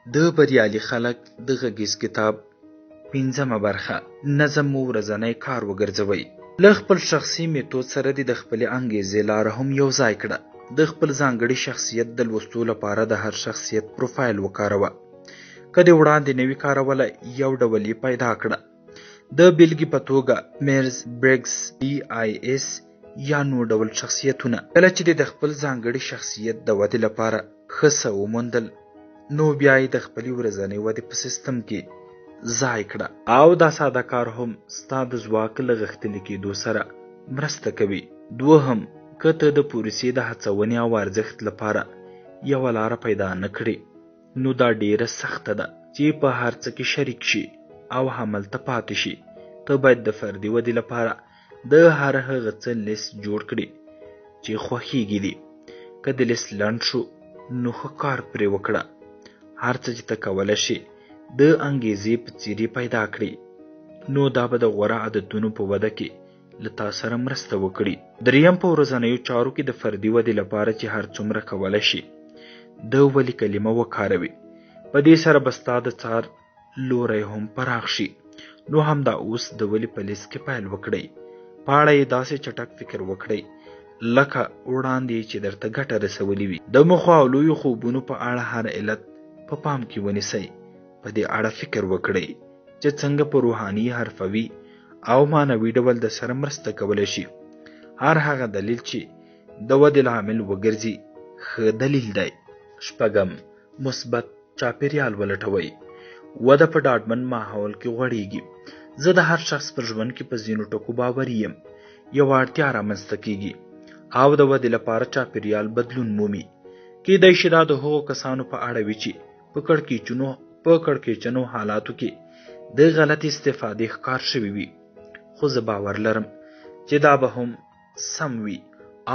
د بریالي خلک د غږیز کتاب 5مه برخه نظم مو ورځنی کار وګرځوئ. له خپل شخصي میتود سره د خپلې انګیزې لاره هم یو ځای کړه. د خپل ځانګړي شخصیت د لوستو لپاره د هر شخصیت پروفایل وکاروه. که د وړاندې نوي کارولی یو ډول یې پیدا کړه. د بیلګې په توګه میرز برګس BIS یا نور ډول شخصیتونه. کله چې د خپل ځانګړي شخصیت د ودې لپاره ښه څه وموندل، نو بیا یې د خپلې ورځنۍ ودې په سیستم کې ځای کړه. او دا ساده کار هم ستا د ځواک له غښتلي کېدو سره مرسته کوي. دوهم، که ته د پروسې د هڅونې او ارزښت لپاره یوه لاره پیدا نه کړې، نو دا ډیره سخته ده چې په هر څه کې شریک شي او هملته پاتې شي. ته باید د فردي ودې لپاره د هر هغه څه لیست جوړ کړي چې خوښیږي دي. که د لیست لنډ شو، نو ښه کار پرې وکړه. هر څه چې ته کولی شي د انګیزې په څیرې پیدا کړي، نو دا به د غوره عادتونو په وده کې له تا سره مرسته وکړي. دریم، په ورځنیو چارو کې د فردي ودې لپاره چې هر څومره کولی شي د ولې کلمه وکاروي. په دې سره به ستا د څار لوری هم پراخ شي. نو همدا اوس د ولې په لیست کې پیل وکړئ. په اړه یې داسې چټک فکر وکړئ لکه وړاندې چې درته ګټه رسولي وي. د موخو او لویو خوبونو په اړه هر علت په پام کې ونیسئ. په دې اړه فکر وکړئ چې څنګه په روحاني، حرفوي او معنوي ډول د سره مرسته کولی شي. هر هغه دلیل چې د ودې لامل وګرځي ښه دلیل دی. شپږم، مثبت چاپیریال ولټوئ. وده په ډاډمن ماحول کې غوړېږي. زه د هر شخص پر ژوند کې په ځینو ټکو باوري یم. یوه اړتیا رامنځته کیږي او د ودې لپاره چاپیریال بدلون مومي. کیدای شي دا د هغو کسانو په اړه وي چې په کړکېچنو حالاتو کې د غلطې استفادې ښکار شوي وي. خو زه باور لرم چې دا به هم سم وي.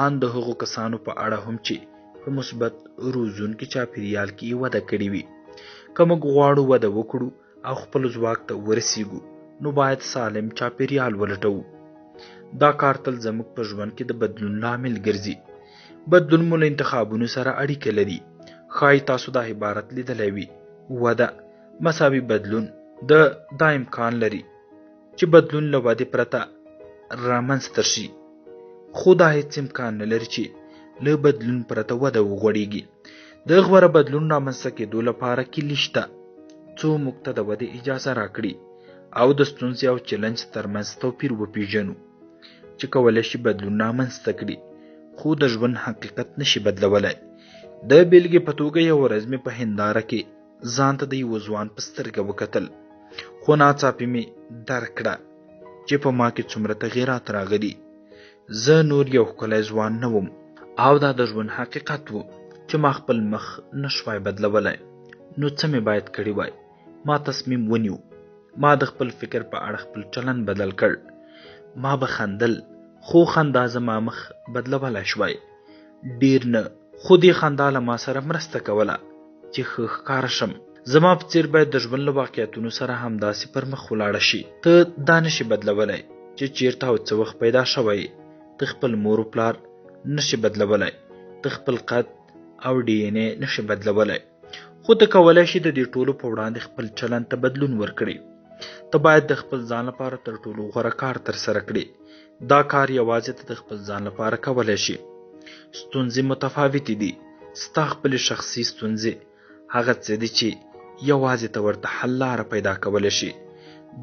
آن د هغو کسانو په اړه هم چې په مثبت روزونکي چاپیریال کې وده کړې وي. که موږ غواړو وده وکړو او خپل ځواک ته ورسیږو، نو باید سالم چاپیریال ولټوو. دا کار تل زموږ په ژوند کې د بدلون لامل ګرځي. بدلون مو له انتخابونو سره اړیکه لري. ښایي تاسو دا عبارت لیدلی وي: وده مساوي بدلون. دا امکان لري چې بدلون له ودې پرته رامنځته شي، خو دا هیڅ امکان نه لري چې له بدلون پرته وده وغوړېږي. د غوره بدلون رامنځته کېدو لپاره کلي شته څو موږ ته د ودې اجازه راکړي او د ستونزې او چلنج ترمنځ توپیر وپېژنو چې کولی شي بدلون رامنځته کړي، خو د ژوند حقیقت نشي بدلولی. د بیلګې په توګه یوه ورځ مې په هنداره کې ځان ته د یوه ځوان په سترګه وکتل، خو ناڅاپي مې درک کړه چې په ما کې څومره تغییرات راغلي. زه نور یو ښکلی ځوان نه وم، او دا د ژوند حقیقت و چې ما خپل مخ نشوای بدلولی. نو څه مې باید کړی وای؟ ما تصمیم ونیو. ما د خپل فکر په اړه خپل چلند بدل کړ. ما به خندل، خو خندا زما مخ بدلولی شوای. ډیر نه، خو دې خندا له ما سره مرسته کوله چې ښه ښکاره شم. زما په څیر باید د ژوند له واقعیتونو سره همداسې پر مخ ولاړه شي. ته دا نشي بدلولی چې چیرته او څه وخت پیدا شوی. ته خپل مور و پلار نشي بدلولی. ته خپل قد او DNA نشي بدلولی. خو ته کولی شي د دې ټولو په وړاندې خپل چلند ته بدلون ورکړي. ته باید د خپل ځان لپاره تر ټولو غوره کار ترسره کړي. دا کار یوازې ته د خپل ځان لپاره کولی شي. ستونزې متفاوتې دي. ستا خپلې شخصي ستونزې هغه څه دي چې یوازې ته ورته حل لاره پیدا کولی شي.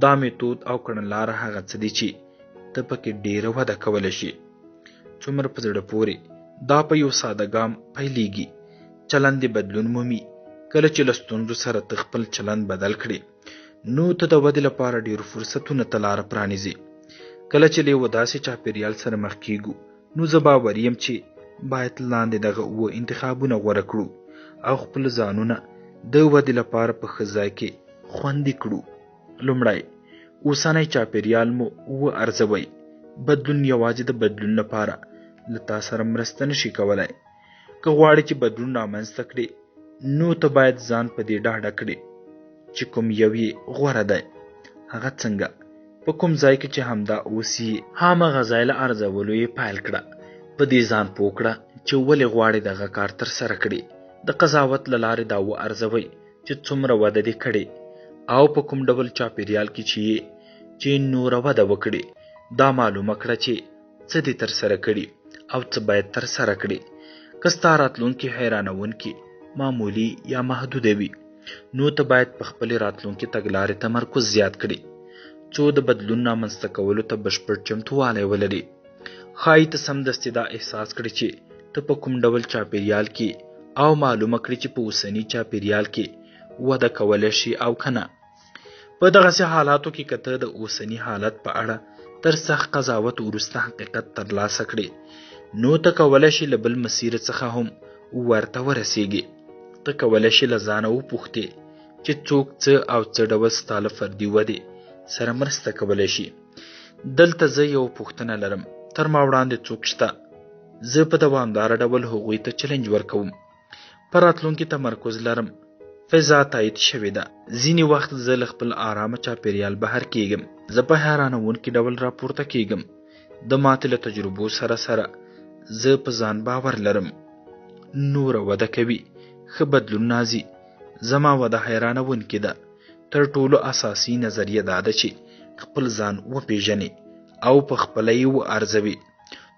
دا میتود او کړنلاره هغه څه دي چې ته پکې ډیره وده کولی شي. څومره په زړه پورې دا په یو ساده ګام پیلیږي. چلند دې بدلون مومي. کله چې له ستونزو سره ته خپل چلند بدل کړي، نو ته د ودې لپاره ډیرو فرصتونو ته لاره پرانیزي. کله چې له یوه داسې چاپیریال سره مخ کیږو، نو زه باوري یم چې باید لاندې دغه 7 انتخابونه غوره کړو او خپل ځانونه د ودې لپاره په ښه ځای کې خوندي کړو. لومړی، اوسنی چاپیریال مو وارزوئ. بدلون یوازې د بدلون لپاره له تا سره مرسته نشي کولی. که غواړې چې بدلون رامنځته کړې، نو ته باید ځان په دې ډاډه کړې چې کوم یو یې غوره دی. هغه څنګه؟ په کوم ځای کې چې همدا اوس یې هماغه ځای له ارزولو یې پیل کړه. په دې ځان پوه کړه چې ولې غواړې دغه کار ترسره کړې. د قضاوت له لارې دا وارزوئ چې څومره وده دې کړې او په کوم ډول چاپیریال کې چې نوره وده وکړي. دا معلومه کړه چې څه دې ترسره کړي او څه باید ترسره کړي. که ستا راتلونکي حیرانونکي، معمولي یا محدوده وي، نو ته باید په خپلې راتلونکي تګلارې تمرکز زیات کړي څو د بدلون رامنځته کولو ته بشپړ چمتووالی ولري. ښایي ته سمدستي دا احساس کړي چې ته په کوم ډول چاپیریال کې او معلومه کړي چې په اوسني چاپیریال کې وده کولی شي او که نه. په دغسې حالاتو کې که ته د اوسني حالت په اړه تر سخت قضاوت وروسته حقیقت ترلاسه کړي، نو ته کولی شي له بل مسیر څخه هم ورته ورسیږي. ته کولی شي له ځانه وپوښتې چې څوک څه او څه ډول ستا له فردي ودې سره مرسته کولی شي. دلته زه یو پوښتنه لرم، تر ما وړاندې څوک شته؟ زه په دوامداره ډول هغوی ته چلنج ورکوم. په راتلونکي تمرکز لرم. فضا تایید شوې ده. ځینې وخت زه له خپل آرامه چاپیریال بهر کیږم. زه په حیرانونکي ډول راپورته کیږم. د ماتې له تجربو سره زه په ځان باور لرم. نوره وده کوي، ښه بدلون راځي. زما وده حیرانونکې ده. تر ټولو اساسي نظریه دا ده چې خپل ځان وپیژنې او په خپله یې وارزوي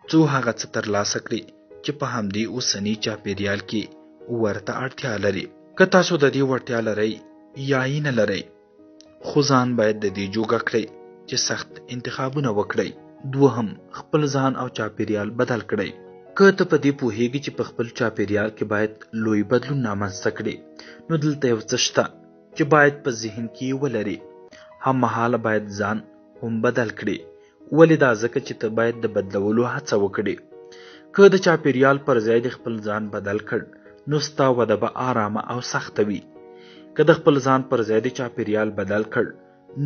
څو هغه څه ترلاسه کړي چې په همدې اوسني چاپیریال کې ورته اړتیا لري. که تاسو د دې وړتیا لرئ یا یې نه لرئ، خو ځان باید د دې جوګه کړئ چې سخت انتخابونه وکړئ. دوهم، خپل ځان او چاپیریال بدل کړئ. که ته په دې پوهیږي چې په خپل چاپیریال کې باید لوی بدلون رامنځته کړي، نو دلته یو څه شته چې باید په ذهن کې ولري. هممهاله باید ځان هم بدل کړي. ولې دا؟ ځکه چې ته باید د بدلولو هڅه وکړي. که د چاپیریال پر ځای د خپل ځان بدل کړ، نو ستا وده به آرامه او سخته وي. که د خپل ځان پر ځای د چاپیریال بدل کړ،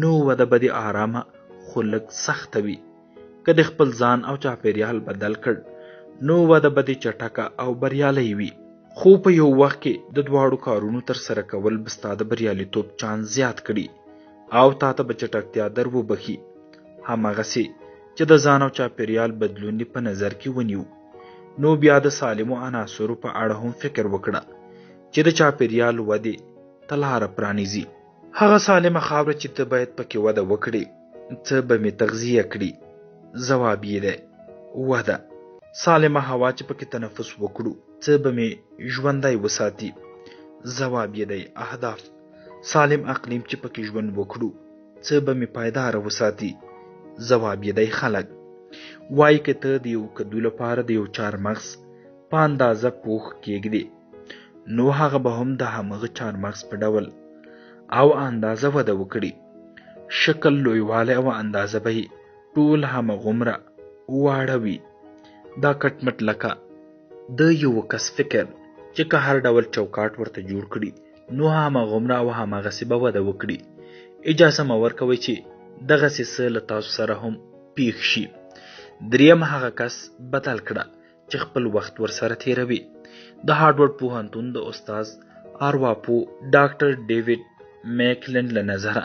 نو وده به د آرامه خو لږ سخته وي. که د خپل ځان او چاپیریال بدل کړ، نو وده به د چټکه او بریالی وي. خو په یو وخت کې د دواړو کارونو تر سره کول به ستا د بریالیتوب چانس زیات کړي او تا ته به چټکتیا در وبخي. هماغسې چې د ځان او چاپیریال بدلون دې په نظر کې ونیو، نو بیا د سالمو عناصرو په اړه هم فکر وکړه چې د چاپیریال ودې ته لاره پرانیزي. هغه سالمه خاوره چې ته باید پکې وده وکړي، څه به مې تغذیه کړي؟ ځواب یې دی وده. سالمه هوا چې پکې تنفس وکړو، څه به مې ژوندی وساتي؟ ځواب یې دی اهداف. سالم اقلیم چې پکې ژوند وکړو، څه به مې پایداره وساتي؟ ځواب یې دی خلک. وایي که ته د یو کدو لپاره د یو چارمغز په اندازه پوخ کېږدې، نو هغه به هم د همغه چارمغز په ډول او اندازه وده وکړي. شکل، لویوالی او اندازه به یې ټول همغومره واړه وي. دا کټمټ لکه د یو کس فکر چې که هر ډول چوکاټ ورته جوړ کړي، نو همغومره او همغسې به وده وکړي. اجازه مه ورکوئ چې دغسې څه له تاسو سره هم پیښ شي. دریم، هغه کس بدل کړه چې خپل وخت ورسره تیروي. د هارډورډ پوهنتون د استاد ارواپو ډاکټر ډیوډ میکلند له نظره،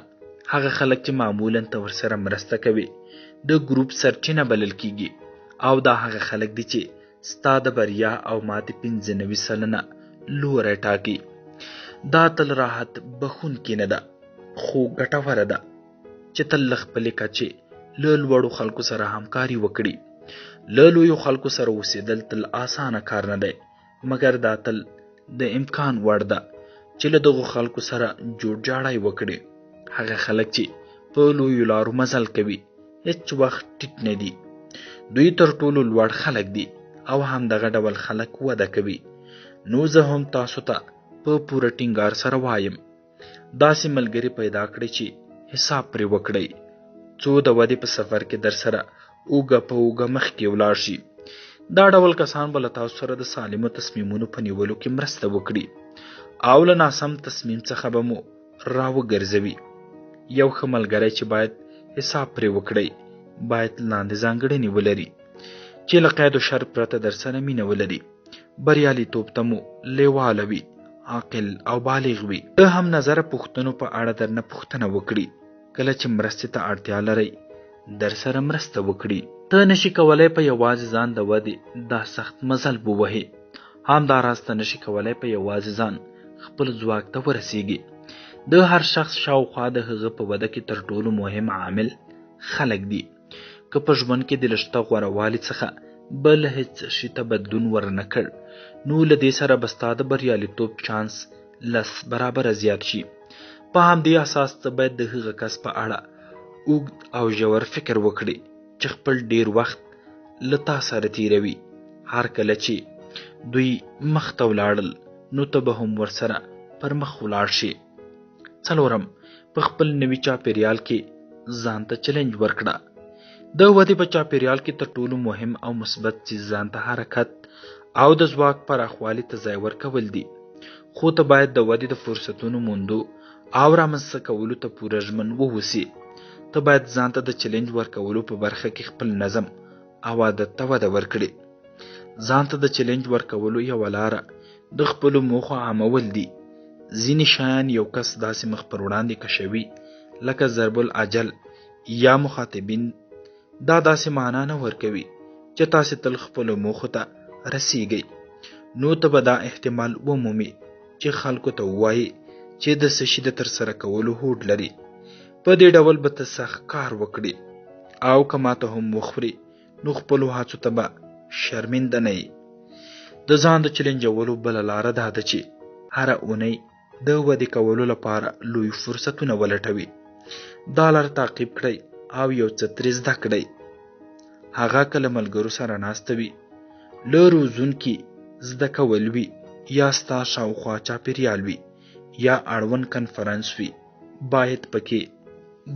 هغه خلک چې معمولا ته ورسره مرسته کوي د ګروپ سرچینه بلل کیږي، او دا هغه خلک دي چې ستا د بریا او ماتې 95% لوری ټاکي. دا تل راحت بخونکې نه ده، خو ګټوره ده چې تل له خپلې کچې له لوړو خلکو سره همکاري وکړي. له لویو خلکو سره اوسېدل تل اسانه کار نه دی، مګر دا تل د امکان وړ ده چې له دغو خلکو سره جوړ جاړی وکړي. هغه خلک چې په لویو لارو مزل کوي هیڅ وخت ټیټ نه دي. دوی تر ټولو لوړ خلک دي او هم دغه ډول خلک وده کوي. نو زه هم تاسو ته په پوره ټینګار سره وایم، داسې ملګري پیدا کړئ چې حساب پرې وکړئ، څو د ودې په سفر کې در سره اوږه په اوږه مخکې ولاړ شي. دا ډول کسان به له تاسو سره د سالمو تصمیمونو په نیولو کې مرسته وکړي او له ناسم تصمیم څخه به مو راوګرځوي. یو ښه ملګری چې باید حساب پرې وکړئ باید لاندې ځانګړنې ولري چې له قید و شرط پرته در سره مینه ولري، بریالیتوب ته مو لیواله وي، عاقل او بالغ وي. د هم نظره پوښتنو په اړه درنه پوښتنه وکړي. کله چې مرستې ته اړتیا لرئ، در سره مرسته وکړي. ته نشي کولای په یوازې ځان د ودې دا سخت مزل ووهې. همداراز ته نشي کولای په یوازې ځان خپل ځواک ته ورسیږي. د هر شخص شاوخوا د هغه په وده کې تر ټولو مهم عامل خلک دي. که په ژوند کې د لشته غوره والي څخه بل هیڅ شي ته بدلون ورنه کړ، نو له دې سره به ستا د بریالیتوب چانس 10 برابره زیات شي. په همدې اساس ته باید د هغه کس په اړه اوږد او ژور فکر وکړي چې خپل ډیر وخت له تا سره تیروي. هر کله چې دوی مخ ته ولاړل نو ته به هم ورسره پر مخ ولاړ شي. څلورم، په خپل نوي چاپیریال کې ځان ته چیلنج ورکړه. د ودې په چاپیریال کې تر ټولو مهم او مثبت څیز ځان ته حرکت او د ځواک پراخوالي ته ځای ورکول دي. خو ته باید د ودې د فرصتونو موندو او رامنځته کولو ته پوره ژمن واوسې. ته باید ځان ته د چیلنج ورکولو په برخه کې خپل نظم او عادت ته وده ورکړي. ځان ته د چیلنج ورکولو یوه لاره د خپلو موخو عامول دي. ځینې شیان یو کس داسې مخ پر وړاندې کشوي لکه ضرب العجل یا مخاطبین دا داسې معنا نه ورکوي چې تاسې تل خپلو موخو ته رسیږئ. نو ته به دا احتمال ومومي چې خلکو ته ووایي چې د څه شي د ترسره کولو هوډ لري. په دې ډول به ته سخت کار وکړي او که ماته هم وخوري نو خپلو هڅو ته به شرمنده نه یې. د ځان د چیلنجولو بله لاره دا ده چې هره اونۍ د ودې کولو لپاره لوی فرصتونه ولټوي. دا لار تعقیب کړئ او یو څه ترې زده کړئ. هغه که له ملګرو سره ناسته وي، له روزونکي زده کول وي، یا ستا شاوخوا چاپیریال وي، یا اړوند کنفرانس وي، باید پکې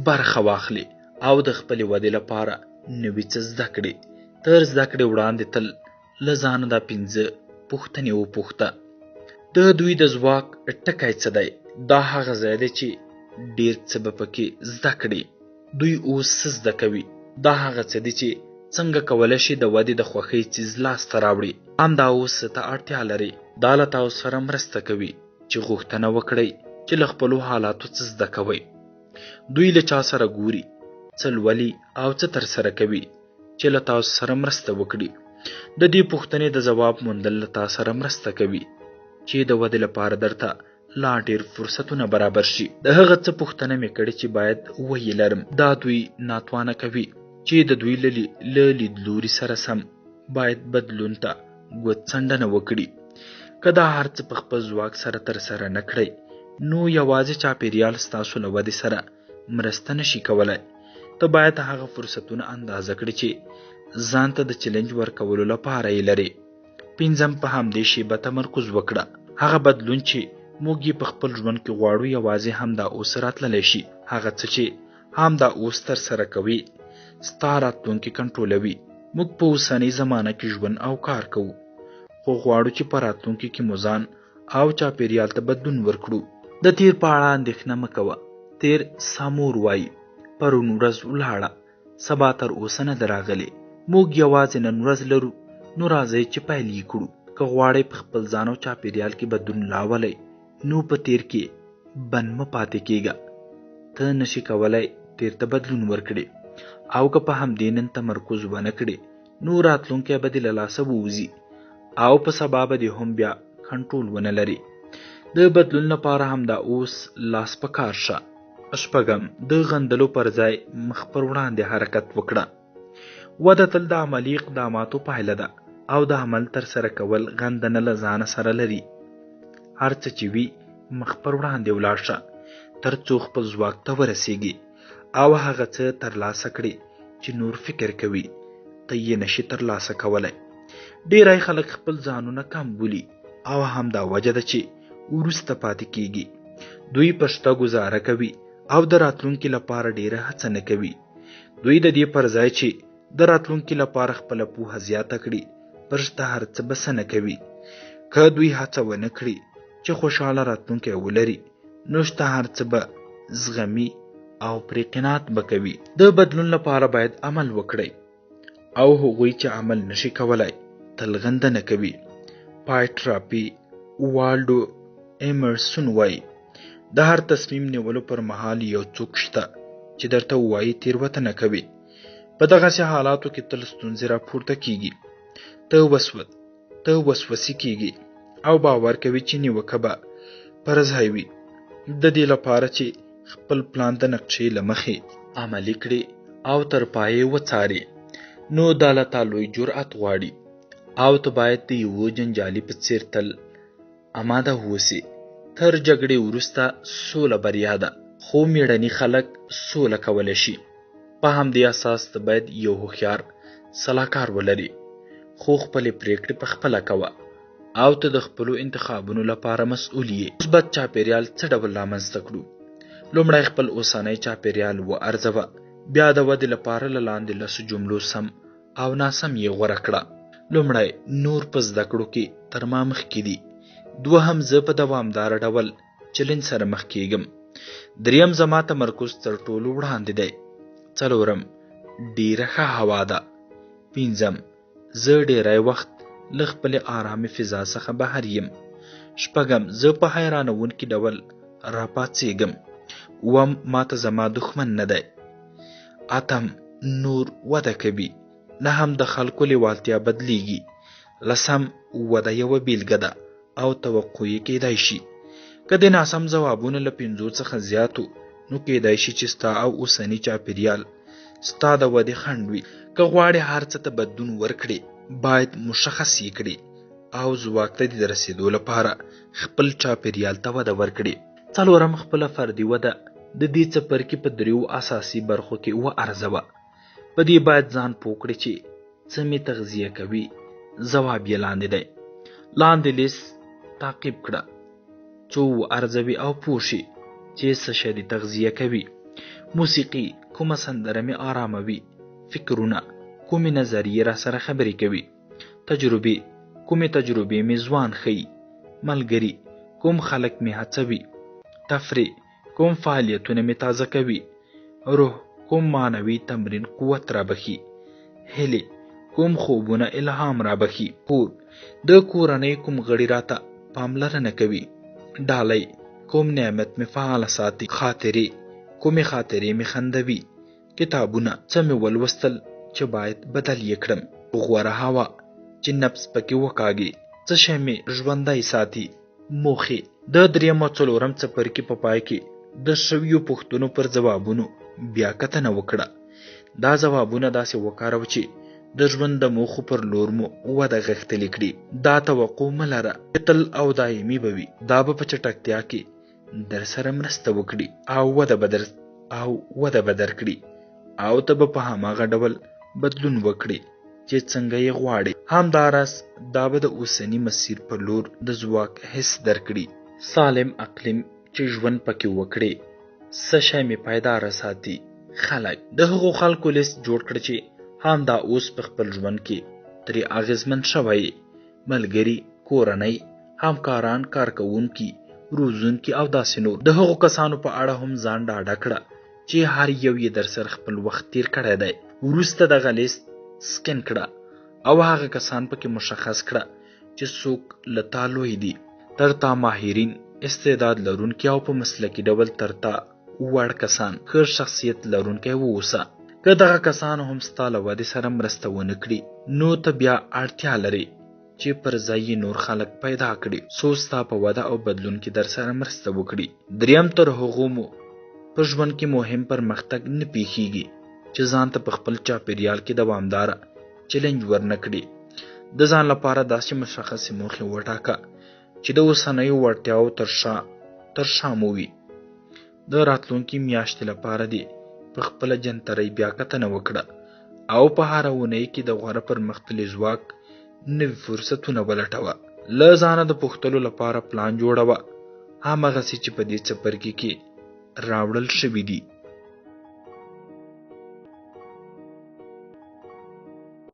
برخه واخلي او د خپلې ودې لپاره نوي څه زده کړي. تر زده کړې وړاندې تل له ځانه دا 5 پوښتنې وپوښته. د دوی د ځواک ټکی څه دی؟ دا هغه ځای دی چې ډیر څه به پکې زده کړي. دوی اوس څه زده کوي؟ دا هغه څه دي چې څنګه کولی شي د ودې د خوښۍ څیز لاسته راوړي. همدا اوس ته اړتیا لري. دا له تاسو سره مرسته کوي چې غوښتنه وکړئ چې له خپلو حالاتو څه زده کوئ. دوی له چا سره ګوري، څه لولي او څه ترسره کوي چې له تاسو سره مرسته وکړي. د دې پوښتنې د ځواب موندل له تاسو سره مرسته کوي چې د ودې لپاره درته لا ډیر فرصتونه برابر شي. د هغه څه پوښتنه مې کړې چې باید ویې لرم. دا دوی ناتوانه کوي چې د دوی له لیدلوري سره سم باید بدلون ته ګوتڅنډنه وکړي. که دا هر څه په خپل ځواک سره ترسره نه کړئ نو یوازې چاپیریال ستاسو له ودې سره مرسته نشي کولی. ته باید هغه فرصتونه اندازه کړي چې ځان ته د چیلنج ورکولو لپاره یې لري. 5م، په همدې شی به تمرکز وکړه. هغه بدلون چې موږ یې په خپل ژوند کې غواړو یوازې همدا اوس راتللی شي. هغه څه چې همدا اوس ترسره کوي ستا راتلونکي کنټرولوي. موږ په اوسنۍ زمانه کې ژوند او کار کوو، خو غواړو چې په راتلونکي کې مو ځان او چاپیریال ته بدلون ورکړو. د تیر په اړه اندېښنه مه کوه. تیر سامور وایي پرون ورځ ولاړه، سبا تر اوسه نه ده راغلې. موږ یوازې نن ورځ لرو، نو راځئ چې پیل یې کړو. که غواړئ په خپل ځان او چاپیریال کې بدلون راولئ نو په تیر کې بند مه پاتې کیږه. ته نشي کولای تیر ته بدلون ورکړي او که په همدې نن تمرکز ونه کړي نو راتلونکی به دې له لاسه ووځي او په سبا به دې هم بیا کنټرول ونه لري. د بدلون لپاره همدا اوس لاس په کار شه. 6م، د غندلو پر ځای مخ پر وړاندې حرکت وکړه. وده تل د عملي اقداماتو پایله ده او د عمل ترسره کول غندنه له ځانه سره لري. هر څه چې وي مخ پر وړاندې ولاړ شه تر څو خپل ځواک ته ورسیږي او هغه څه ترلاسه کړي چې نور فکر کوي ته یې نشي ترلاسه کولی. ډیری خلک خپل ځانونه کم بولي او همدا وجه ده چې وروسته پاتې کیږي. دوی په شته ګزاره کوي او د راتلونکي لپاره ډیره هڅه نه کوي. دوی د دې پر ځای چې د راتلونکي لپاره خپله پوهه زیاته کړي پر شته هر څه بسنه کوي. که دوی هڅه ونه کړي چې خوشحاله راتلونکی ولري نو شته هر څه به زغمي او پرې قناعت به کوي. د بدلون لپاره باید عمل وکړئ او هغوی چې عمل نشي کولای تل غندنه کوي. پایټراپي والډو ایمرسون وایي د هر تصمیم نیولو پر مهال یو څوک شته چې درته وایي تیروتنه کوي. په دغسې حالاتو کې تل ستونزې راپورته کیږي. ته وسوسې کیږي او باور کوي چې نیوکه به پر ځای وي، د دې لپاره چې خپل پلان د نقشې له مخې عملي کړي او تر پایه وڅاري. نو دا له تا لوی جرأت غواړي او ته باید د یوه جنجالي په څېر تل اماده واوسې. تر جګړې وروسته سوله بریا ده، خو میړني خلک سوله کولی شي. په همدې اساس ته باید یو هوښیار سلاکار ولري، خو خپلې پریکړې په خپله کوه او ته د خپلو انتخابونو لپاره مسؤل یې. مثبت چاپیریال څه ډول رامنځته کړو؟ لومړی خپل اوسنی چاپیریال وارزوه، بیا د ودې لپاره له لاندې لسو جملو سم او ناسم یې غوره کړه. لومړی، نور په زده کړو کې تر ما مخکې دي. دوهم، زه په دوامدار ډول چلنج سره مخ کیږم. دریم، زما تمرکز تر ټولو وړاندې دی. څلورم، ډیره ښه هوا ده. پنځم، زه ډیری وخت له خپلې آرامې فضا څخه بهر یم. شپږم، زه په حیرانوونکي ډول راپاڅېږم. اووم، ماته زما دښمن نه دی. اتم، نور وده کوي. نهم، د خلکو لیوالتیا بدلیږي. لسم، وده یوه بیلګه ده او توقع یې کیدای شي. که د ناسم ځوابونه له 5 څخه زیاتو، نو کیدای شي چې ستا او اوسني چاپیریال ستا د ودې خنډ وي. که غواړې هر څه ته بدلون ورکړې، باید مشخص یې کړې او ځواک ته د رسېدو لپاره خپل چاپیریال ته وده ورکړې. څلورم، خپله فردي وده د دې څپرکي په 3 اساسي برخو کې وارزوه. په دې باید ځان پوه کړې چې څه مې تغذیه کوي. ځواب یې لاندې دی. لاندې لیست تعقیب کړه څو ارزوي او پوه شي چې څه شی دې تغذیه کوي. موسیقي، کومه سندره مې آراموي. فکرونه، کومې نظریې را سره خبرې کوي. تجربې، کومې تجربې مې ځوان ښیي. ملګري، کوم خلک مې هڅوي. تفریح، کوم فعالیتونه مې تازه کوي. روح، کوم معنوي تمرین قوت را بخي. هیلې، کوم خوبونه الهام را بخي. کور، د کورنۍ کوم غړي راته پاملرنه کوي. ډالۍ، کوم نعمت مې فعاله ساتي. خاطرې، کومې خاطرې مې خندوي. کتابونه، څه مې ولوستل چې باید بدل یې کړم. غوره هوا، چې نفس پکې وکاږي. څه شی مې ژوندی ساتي. موخې، د 3 او 4 څپرکي په پای کې د شویو پوښتنو پر ځوابونو بیا کتنه وکړه. دا ځوابونه داسې وکاروه چې د ژوند د موخو پر لور مو وده غښتلې کړي. دا توقع مه لره چې تل او دایمي به وي. دا به په چټکتیا کې در سره مرسته وکړي او وده به درکړي او ته به په هماغه ډول بدلون وکړي چې څنګه یې غواړي. همداراز دا به د اوسني مسیر پر لور د ځواک حس درکړي. سالم اقلیم چې ژوند پکې وکړي. څه شی مې پایداره ساتي. خلک، د هغو خلکو لیست جوړ کړه چې همدا اوس په خپل ژوند کې ترې اغېزمن شوی. ملګري، کورنۍ، همکاران، کارکوونکي، روزونکي او داسې نور. د هغو کسانو په اړه هم ځان ډاډه کړه چې هر یو یې در سره خپل وخت تیر کړی دی. وروسته دغه لیست سکین کړه او هغه کسان پکې مشخص کړه چې څوک له تا لوی دي. تر تا ماهرین، استعداد لرونکي او په مسلکي ډول تر تا وړ کسان. ښه شخصیت لرونکی واوسه. که دغه کسان هم ستا له ودې سره مرسته ونه کړي، نو ته بیا اړتیا لري چې پر ځای یې نور خلک پیدا کړي څو ستا په وده او بدلون کې در سره مرسته وکړي. دریم، تر هغو مو په ژوند کې مهم پرمختګ نه پیښیږي چې ځان ته په خپل چاپیریال کې دوامداره چلنج ورنه کړي. د ځان لپاره داسې مشخصې موخې وټاکه چې د اوسنیو وړتیاو تر شا مو وي. د راتلونکي میاشتې لپاره دې په خپله جنترۍ بیا کتنه وکړه او په هره اونۍ کې د غوره پرمختللي ځواک نوي فرصتونه ولټوه. له ځانه د پوښتلو لپاره پلان جوړوه، هماغسې چې په دې څپرکي کې راوړل شوي دي.